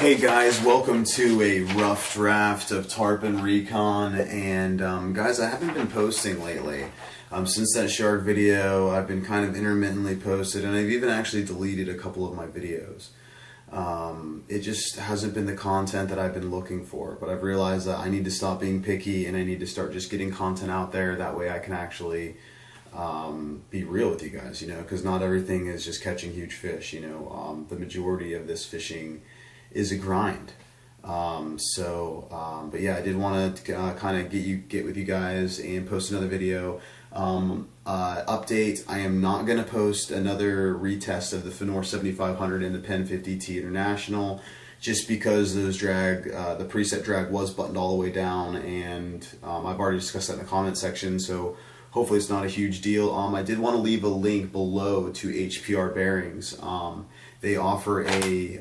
Hey guys, welcome to a rough draft of Tarpon Recon, and guys, I haven't been posting lately. Since that shark video, I've been kind of intermittently posted, and I've even actually deleted a couple of my videos. It just hasn't been the content that I've been looking for, but I've realized that I need to stop being picky and I need to start just getting content out there. That way I can actually be real with you guys, you know, because not everything is just catching huge fish, you know. The majority of this fishing is a grind. But yeah, I did want to kind of get with you guys and post another video. Update, I am not going to post another retest of the Fenor 7500 and the Pen 50T International, just because those drag, the preset drag was buttoned all the way down, and I've already discussed that in the comment section, so hopefully it's not a huge deal. I did want to leave a link below to HPR Bearings. They offer a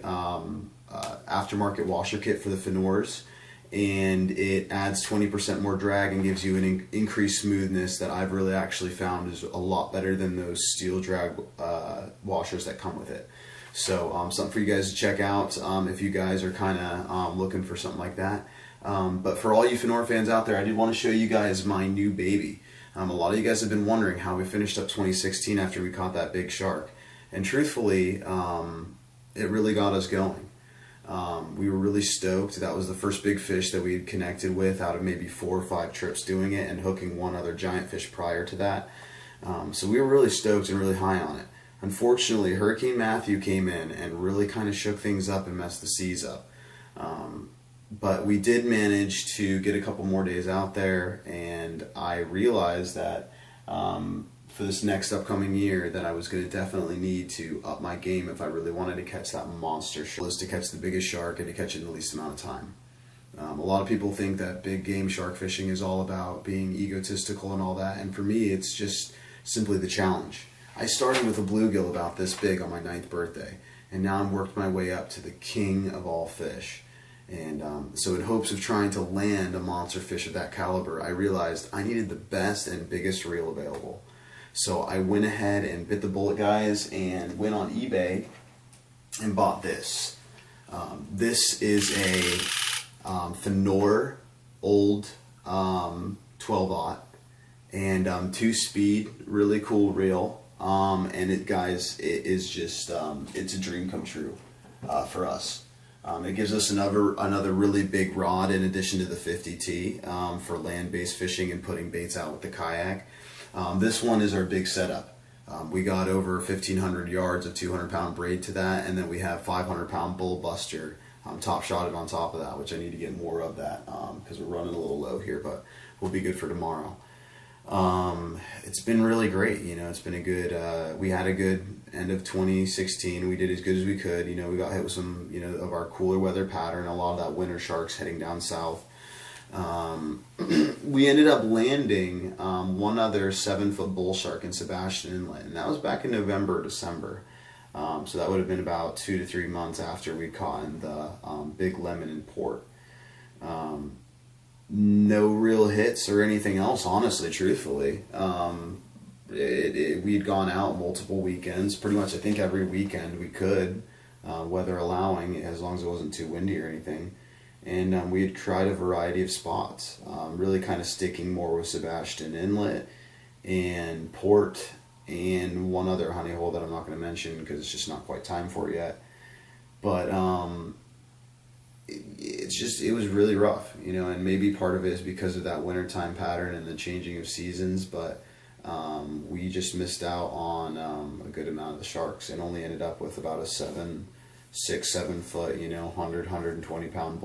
aftermarket washer kit for the Fenors, and it adds 20% more drag and gives you an increased smoothness that I've really actually found is a lot better than those steel drag washers that come with it. So something for you guys to check out if you guys are kind of looking for something like that. But for all you Fenor fans out there, I did want to show you guys my new baby. A lot of you guys have been wondering how we finished up 2016 after we caught that big shark, and truthfully, it really got us going. We were really stoked. That was the first big fish that we had connected with out of maybe 4 or 5 trips doing it, and hooking one other giant fish prior to that. So we were really stoked and really high on it. Unfortunately, Hurricane Matthew came in and really kind of shook things up and messed the seas up. But we did manage to get a couple more days out there, and I realized that for this next upcoming year that I was going to definitely need to up my game if I really wanted to catch that monster shark, was to catch the biggest shark and to catch it in the least amount of time. A lot of people think that big game shark fishing is all about being egotistical and all that, and for me it's just simply the challenge. I started with a bluegill about this big on my 9th birthday, and now I've worked my way up to the king of all fish. And so in hopes of trying to land a monster fish of that caliber, I realized I needed the best and biggest reel available. So I went ahead and bit the bullet, guys, and went on eBay and bought this. This is a Fenor old 12-aught and 2-speed, really cool reel. And it, guys, it is just it's a dream come true for us. It gives us another really big rod in addition to the 50T for land-based fishing and putting baits out with the kayak. This one is our big setup. We got over 1,500 yards of 200-pound braid to that, and then we have 500-pound bull buster top shotted on top of that, which I need to get more of that because we're running a little low here, but we'll be good for tomorrow. It's been really great, you know. It's been a good, we had a good end of 2016. We did as good as we could, you know. We got hit with some, you know, of our cooler weather pattern, a lot of that winter sharks heading down south. We ended up landing one other 7-foot bull shark in Sebastian Inlet, and that was back in November or December. So that would have been about 2 to 3 months after we caught in the big lemon in port. No real hits or anything else, honestly, truthfully. We'd gone out multiple weekends, pretty much I think every weekend we could, weather allowing, as long as it wasn't too windy or anything. And we had tried a variety of spots, really kind of sticking more with Sebastian Inlet and Port and one other honey hole that I'm not going to mention because it's just not quite time for it yet. But it was really rough, you know, and maybe part of it is because of that wintertime pattern and the changing of seasons, but we just missed out on a good amount of the sharks and only ended up with about a 6-7 foot, you know, 120 pound.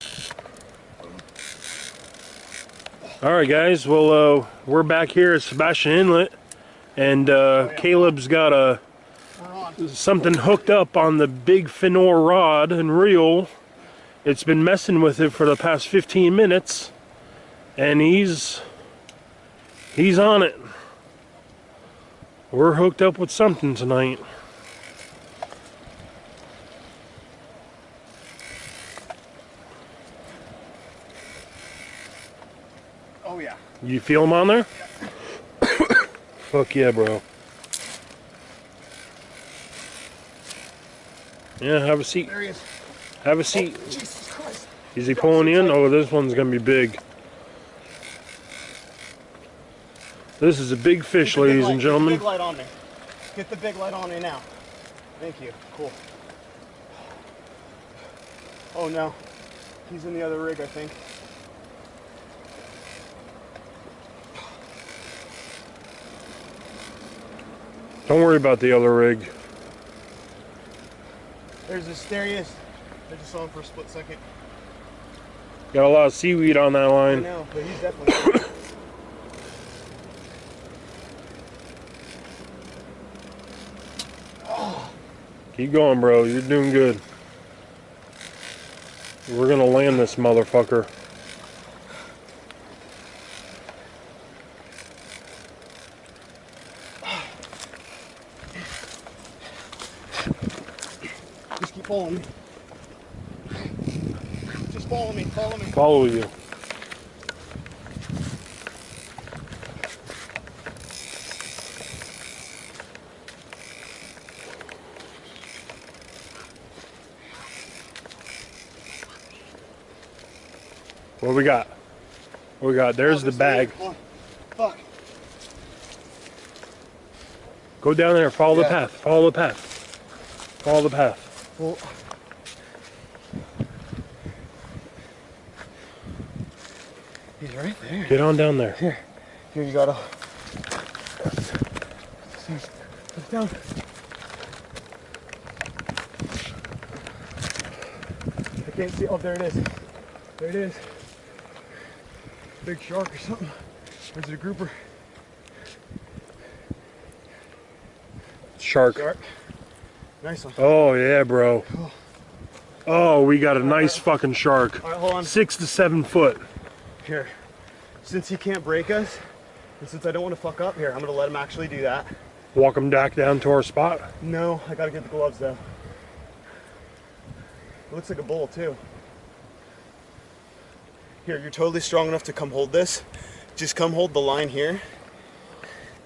Alright guys, well we're back here at Sebastian Inlet, and Caleb's got something hooked up on the big Fenor rod and reel. It's been messing with it for the past 15 minutes, and he's on it. We're hooked up with something tonight. Oh yeah. You feel him on there? Yeah. Fuck yeah, bro. Yeah, have a seat. There he is. Have a seat. Jesus Christ. Is he pulling in? Oh, this one's gonna be big. This is a big fish, Get the big ladies light. and Get the gentlemen. big light on me. Get the big light on me now. Thank you. Cool. Oh no. He's in the other rig, I think. Don't worry about the other rig. There's this. There he is. I just saw him for a split second. Got a lot of seaweed on that I line. know, but he's definitely. Keep going, bro. You're doing good. We're gonna land this motherfucker. Just keep following me. Just follow me. Follow me. Follow you. What we got? What we got? There's the bag. Come on. Fuck. Go down there. Follow the Yeah. path. Follow the path. Follow the path. Well, he's right there. Get on down there. Here you gotta. Put down. I can't see. Oh, there it is. There it is. Big shark or something. Or is it a grouper? Shark. Shark. Nice one. Oh yeah, bro. Oh, we got a nice fucking shark. All right, hold on. 6 to 7 foot. Here. Since he can't break us, and since I don't want to fuck up here, I'm gonna let him actually do that. Walk him back down to our spot. No, I gotta get the gloves though. It looks like a bull too. Here, you're totally strong enough to come hold this. Just come hold the line here.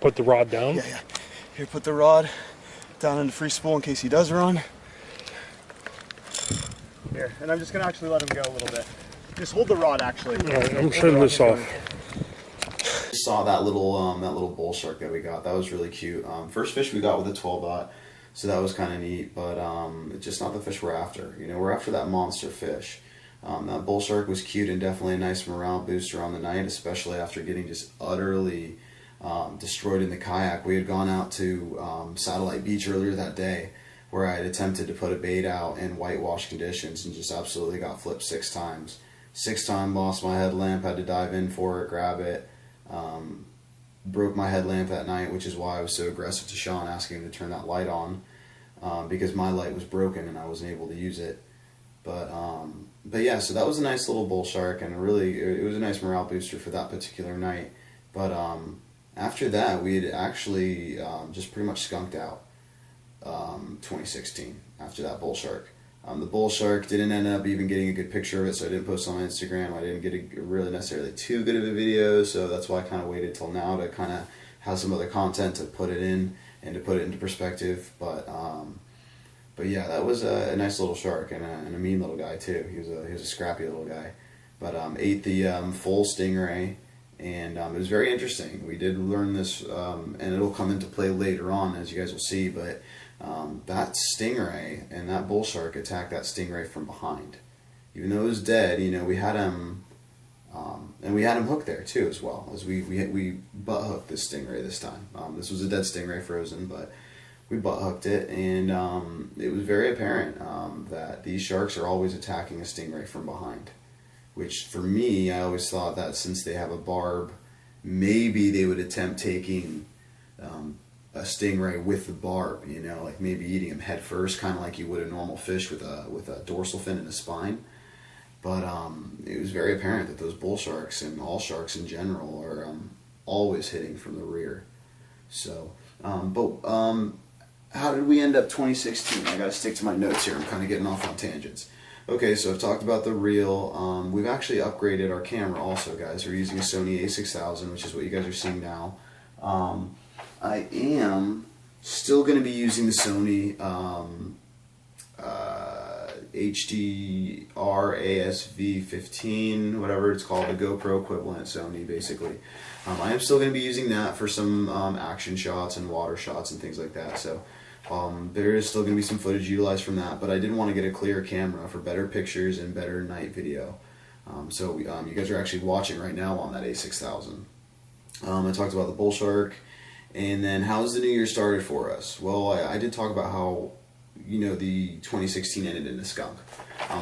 Put the rod down. Yeah. Here, put the rod down in the free spool in case he does run. Here, and I'm just gonna actually let him go a little bit. Just hold the rod actually. All right, I'm turning this off. Saw that little bull shark that we got. That was really cute. First fish we got with a 12-aught, so that was kind of neat. But it's just not the fish we're after. You know, we're after that monster fish. That bull shark was cute and definitely a nice morale booster on the night, especially after getting just utterly destroyed in the kayak. We had gone out to Satellite Beach earlier that day, where I had attempted to put a bait out in whitewash conditions and just absolutely got flipped 6 times. 6 times, lost my headlamp, had to dive in for it, grab it. Broke my headlamp that night, which is why I was so aggressive to Sean, asking him to turn that light on, because my light was broken and I wasn't able to use it. But yeah, so that was a nice little bull shark, and really it was a nice morale booster for that particular night. But after that, we had actually just pretty much skunked out 2016 after that bull shark. The bull shark didn't end up even getting a good picture of it, so I didn't post on my Instagram. I didn't get a really necessarily too good of a video, so that's why I kind of waited till now to kind of have some other content to put it in and to put it into perspective. But yeah, that was a nice little shark and a mean little guy too. He was a scrappy little guy, but ate the full stingray, and it was very interesting. We did learn this, and it'll come into play later on, as you guys will see. But that stingray and that bull shark attacked that stingray from behind, even though it was dead. You know, we had him, and we had him hooked there too, as well as we butt hooked this stingray this time. This was a dead stingray frozen, but we butt hooked it, and it was very apparent that these sharks are always attacking a stingray from behind. Which, for me, I always thought that since they have a barb, maybe they would attempt taking a stingray with the barb. You know, like maybe eating him head first, kind of like you would a normal fish with a dorsal fin and a spine. But it was very apparent that those bull sharks and all sharks in general are always hitting from the rear. So, how did we end up 2016? I got to stick to my notes here. I'm kind of getting off on tangents. Okay, so I've talked about the reel. We've actually upgraded our camera also, guys. We're using a Sony a6000, which is what you guys are seeing now. I am still going to be using the Sony HDR ASV15, whatever it's called, a GoPro equivalent, Sony basically. I am still going to be using that for some action shots and water shots and things like that. So there is still going to be some footage utilized from that, but I did want to get a clearer camera for better pictures and better night video. So you guys are actually watching right now on that A6000. I talked about the bull shark, and then how's the new year started for us? Well, I did talk about how, you know, the 2016 ended in a skunk.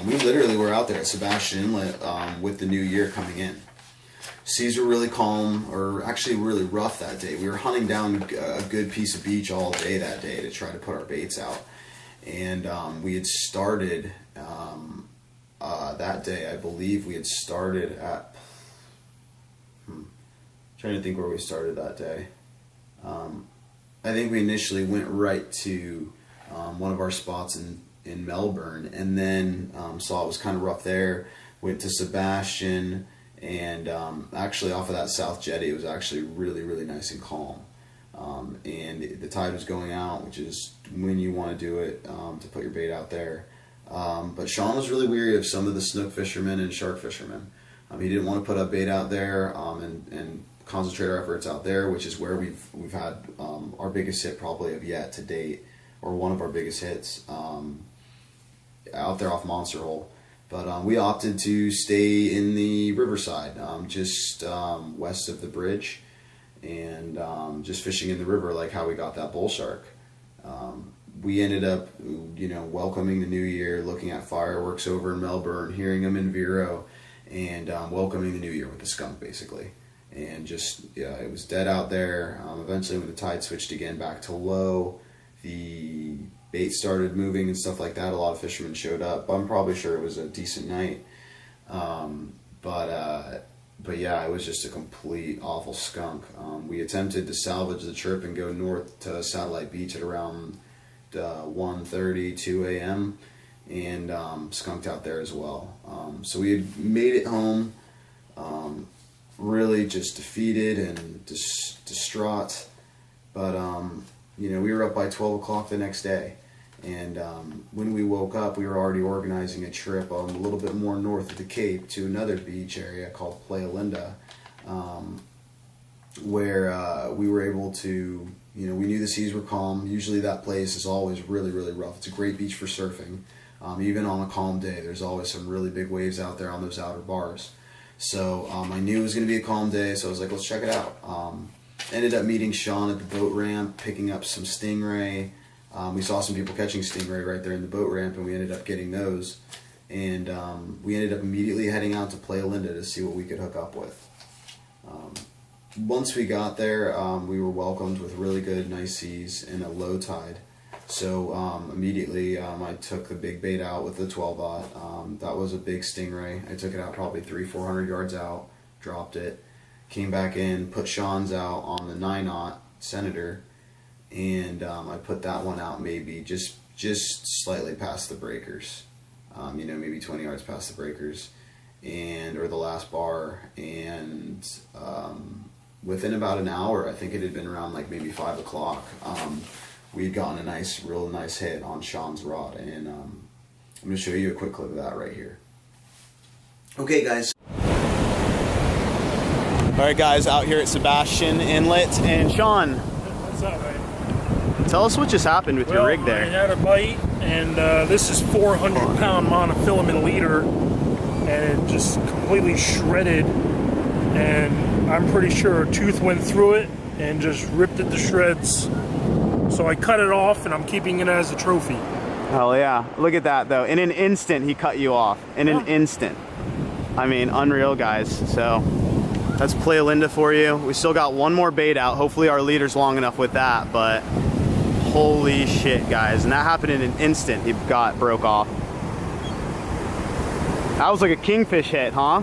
We literally were out there at Sebastian Inlet with the new year coming in. Seas were really calm, or actually really rough that day. We were hunting down a good piece of beach all day that day to try to put our baits out. And we had started, that day, I believe we had started at, trying to think where we started that day. I think we initially went right to one of our spots in Melbourne, and then saw it was kind of rough there, went to Sebastian, and actually off of that South Jetty it was actually really, really nice and calm. And the tide was going out, which is when you want to do it, to put your bait out there. But Sean was really weary of some of the snook fishermen and shark fishermen. He didn't want to put a bait out there and concentrate our efforts out there, which is where we've had our biggest hit probably of yet to date, or one of our biggest hits out there off Monster Hole. But we opted to stay in the riverside, just west of the bridge, and just fishing in the river, like how we got that bull shark. We ended up, you know, welcoming the new year, looking at fireworks over in Melbourne, hearing them in Vero, and welcoming the new year with the skunk, basically. And just, yeah, it was dead out there. Eventually, when the tide switched again back to low, the bait started moving and stuff like that. A lot of fishermen showed up. I'm probably sure it was a decent night. But yeah, it was just a complete awful skunk. We attempted to salvage the trip and go north to Satellite Beach at around 1:30, 2 a.m. and skunked out there as well. So we had made it home, really just defeated and distraught. But you know, we were up by 12 o'clock the next day. And when we woke up, we were already organizing a trip a little bit more north of the Cape to another beach area called Playa Linda, where we were able to, you know, we knew the seas were calm. Usually that place is always really, really rough. It's a great beach for surfing. Even on a calm day, there's always some really big waves out there on those outer bars. So I knew it was going to be a calm day, so I was like, let's check it out. Ended up meeting Sean at the boat ramp, picking up some stingray. We saw some people catching stingray right there in the boat ramp, and we ended up getting those. And we ended up immediately heading out to Playa Linda to see what we could hook up with. Once we got there, we were welcomed with really good, nice seas and a low tide. So immediately I took the big bait out with the 12-aught. That was a big stingray. I took it out probably 300-400 yards out, dropped it, came back in, put Sean's out on the 9-aught Senator, and I put that one out maybe just slightly past the breakers, you know, maybe 20 yards past the breakers, or the last bar, and within about an hour, I think it had been around like maybe 5 o'clock, we had gotten a real nice hit on Sean's rod, and I'm going to show you a quick clip of that right here. Okay, guys. All right, guys, out here at Sebastian Inlet, and Sean, What's up, man? tell us what just happened with your rig there. I had a bite, and this is 400-pound monofilament leader, and it just completely shredded, and I'm pretty sure a tooth went through it and just ripped it to shreds. So I cut it off, and I'm keeping it as a trophy. Hell yeah. Look at that, though. In an instant, he cut you off. In an instant. I mean, unreal, guys. So that's Playa Linda for you. We still got one more bait out. Hopefully our leader's long enough with that, but holy shit, guys. And that happened in an instant. He broke off. That was like a kingfish hit, huh?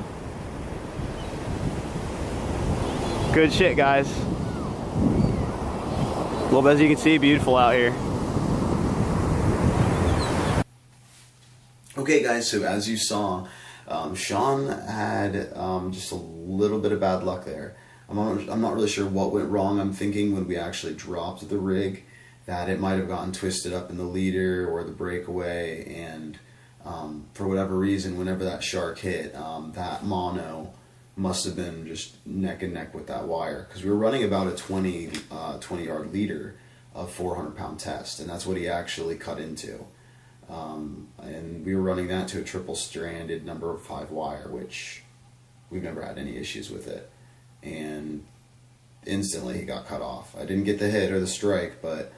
Good shit, guys. Well, as you can see, beautiful out here. Okay, guys, so as you saw, Sean had just a little bit of bad luck there. I'm not really sure what went wrong. I'm thinking when we actually dropped the rig that it might have gotten twisted up in the leader or the breakaway, and For whatever reason, whenever that shark hit, that mono must have been just neck and neck with that wire, because we were running about a 20 yard leader of 400-pound test, and that's what he actually cut into. And we were running that to a triple stranded number 5 wire, which we've never had any issues with it. And instantly he got cut off. I didn't get the hit or the strike, but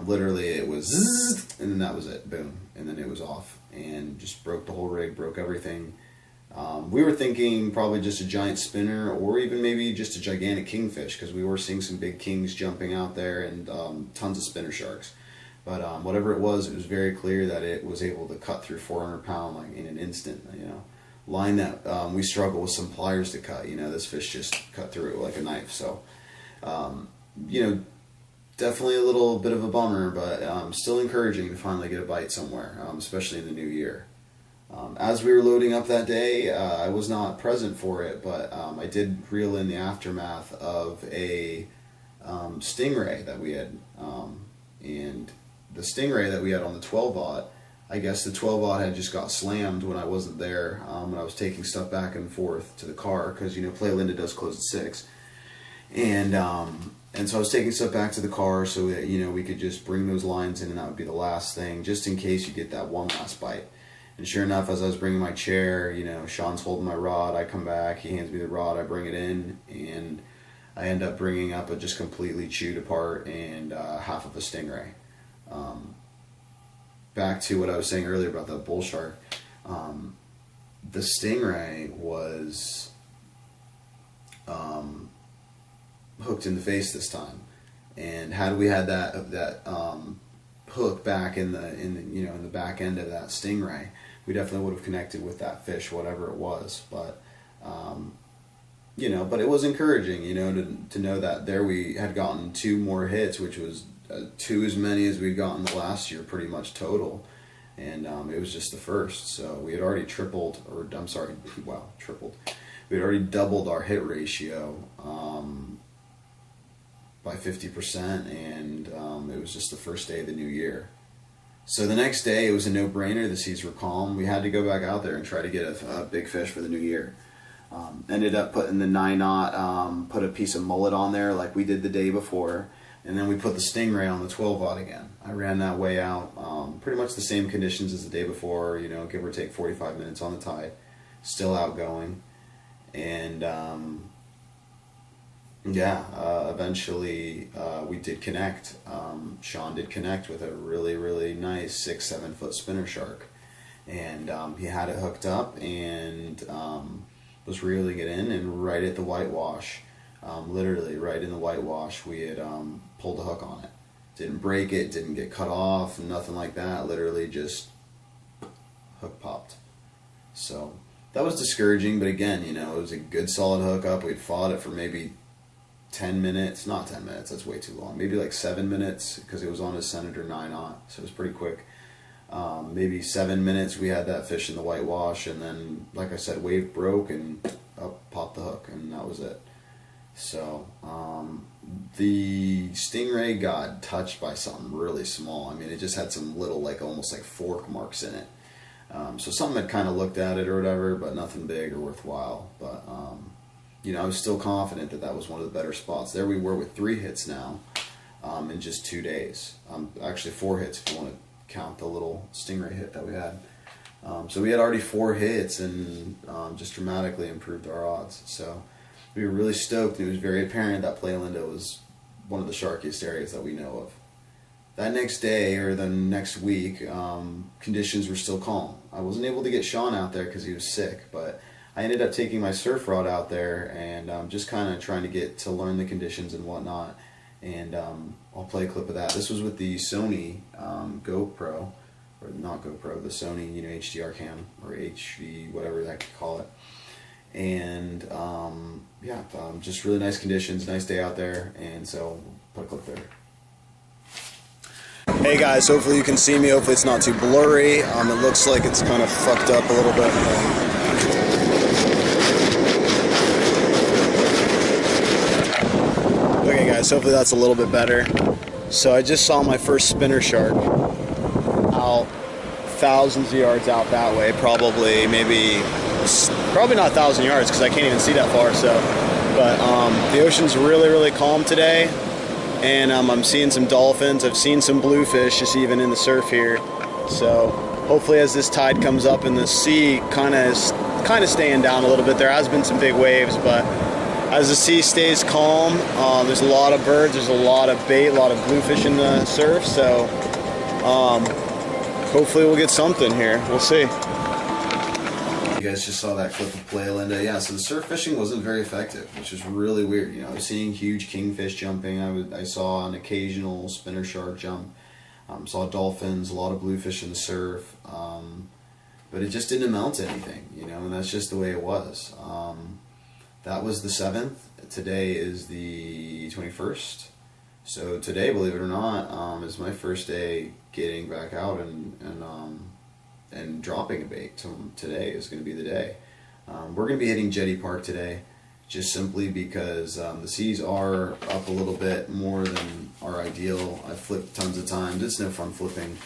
literally it was zzz, and then that was it, boom, and then it was off, and just broke the whole rig, broke everything. We were thinking probably just a giant spinner, or even maybe just a gigantic kingfish, because we were seeing some big kings jumping out there, and tons of spinner sharks. But whatever it was very clear that it was able to cut through 400-pound like in an instant. Line that we struggle with some pliers to cut. This fish just cut through it like a knife. So, definitely a little bit of a bummer, but still encouraging to finally get a bite somewhere, especially in the new year. As we were loading up that day, I was not present for it, but I did reel in the aftermath of a stingray that we had, and the stingray that we had on the 12-aught, I guess the 12-aught had just got slammed when I wasn't there, when I was taking stuff back and forth to the car, because Playa Linda does close at 6, and so I was taking stuff back to the car so that we could just bring those lines in, and that would be the last thing, just in case you get that one last bite. And sure enough, as I was bringing my chair, Sean's holding my rod, I come back, he hands me the rod, I bring it in, and I end up bringing up a just completely chewed apart and half of a stingray. Back to what I was saying earlier about that bull shark, the stingray was hooked in the face this time, and had we had that hook back in the back end of that stingray, we definitely would have connected with that fish, whatever it was. But but it was encouraging, to know that there we had gotten 2 more hits, which was 2 as many as we'd gotten the last year, pretty much total. And it was just the first, so we had already tripled. We had already doubled our hit ratio by 50%, and it was just the first day of the new year. So the next day, it was a no-brainer. The seas were calm. We had to go back out there and try to get a big fish for the new year. Ended up putting the 9-aught, put a piece of mullet on there like we did the day before, and then we put the stingray on the 12-aught again. I ran that way out, pretty much the same conditions as the day before, give or take 45 minutes on the tide, still outgoing, and eventually we did connect. Sean did connect with a really, really nice 6-7 foot spinner shark, and he had it hooked up and was reeling it in, and right at the whitewash, literally right in the whitewash, we had pulled the hook on it. Didn't break it, didn't get cut off, nothing like that. Literally just hook popped. So that was discouraging, but again, it was a good solid hookup. We'd fought it for maybe 10 minutes, not 10 minutes, that's way too long, maybe like 7 minutes, because it was on his Senator 9-aught, so it was pretty quick. Maybe 7 minutes we had that fish in the whitewash, and then, like I said, wave broke and up popped the hook, and that was it. So the stingray got touched by something really small. I mean, it just had some little, almost like fork marks in it. So something had kind of looked at it or whatever, but nothing big or worthwhile. But I was still confident that was one of the better spots. There we were with 3 hits now in just 2 days. Actually 4 hits if you want to count the little stingray hit that we had. So we had already 4 hits and just dramatically improved our odds. So we were really stoked, and it was very apparent that Playa Linda was one of the sharkiest areas that we know of. That next day, or the next week, conditions were still calm. I wasn't able to get Sean out there because he was sick, but I ended up taking my surf rod out there and just kind of trying to get to learn the conditions and whatnot. And I'll play a clip of that. This was with the Sony GoPro, or not GoPro, the Sony HDR cam, or HD, whatever that could call it. And just really nice conditions, nice day out there, and so put a clip there. Hey guys, hopefully you can see me, hopefully it's not too blurry. It looks like it's kind of fucked up a little bit. Okay guys, hopefully that's a little bit better. So I just saw my first spinner shark out thousands of yards out that way, probably not 1,000 yards because I can't even see that far. So, but the ocean's really calm today, and I'm seeing some dolphins. I've seen some bluefish just even in the surf here. So hopefully, as this tide comes up and the sea kind of staying down a little bit, there has been some big waves, but as the sea stays calm, there's a lot of birds, there's a lot of bait, a lot of bluefish in the surf. So hopefully we'll get something here. We'll see. You guys just saw that clip of Playa Linda. Yeah, so the surf fishing wasn't very effective, which is really weird. You know, I was seeing huge kingfish jumping. I saw an occasional spinner shark jump. Saw dolphins, a lot of bluefish in the surf. But it just didn't amount to anything, you know, and that's just the way it was. That was the 7th. Today is the 21st. So today, believe it or not, is my first day getting back out and dropping a bait. So today is going to be the day. We're going to be hitting Jetty Park today, just simply because the seas are up a little bit more than our ideal. I've flipped tons of times. It's no fun flipping.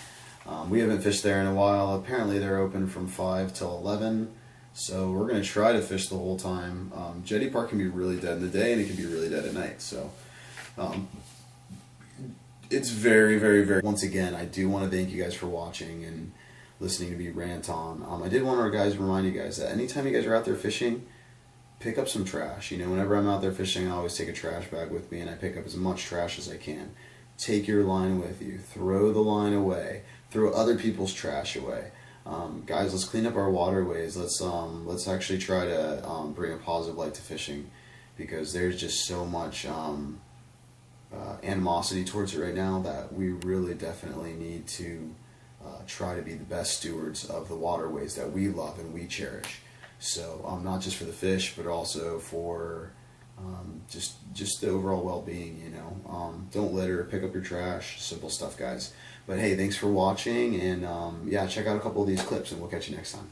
We haven't fished there in a while. Apparently they're open from 5 till 11. So we're going to try to fish the whole time. Jetty Park can be really dead in the day, and it can be really dead at night. So it's very. Once again, I do want to thank you guys for watching and listening to me rant on. I did want to remind you guys that anytime you guys are out there fishing, pick up some trash. You know, whenever I'm out there fishing, I always take a trash bag with me, and I pick up as much trash as I can. Take your line with you. Throw the line away. Throw other people's trash away. Guys, let's clean up our waterways. Let's actually try to bring a positive light to fishing, because there's just so much animosity towards it right now that we really definitely need to try to be the best stewards of the waterways that we love and we cherish. So not just for the fish, but also for just the overall well-being, you know. Don't litter, pick up your trash, simple stuff, guys. But hey, thanks for watching, and yeah, check out a couple of these clips, and we'll catch you next time.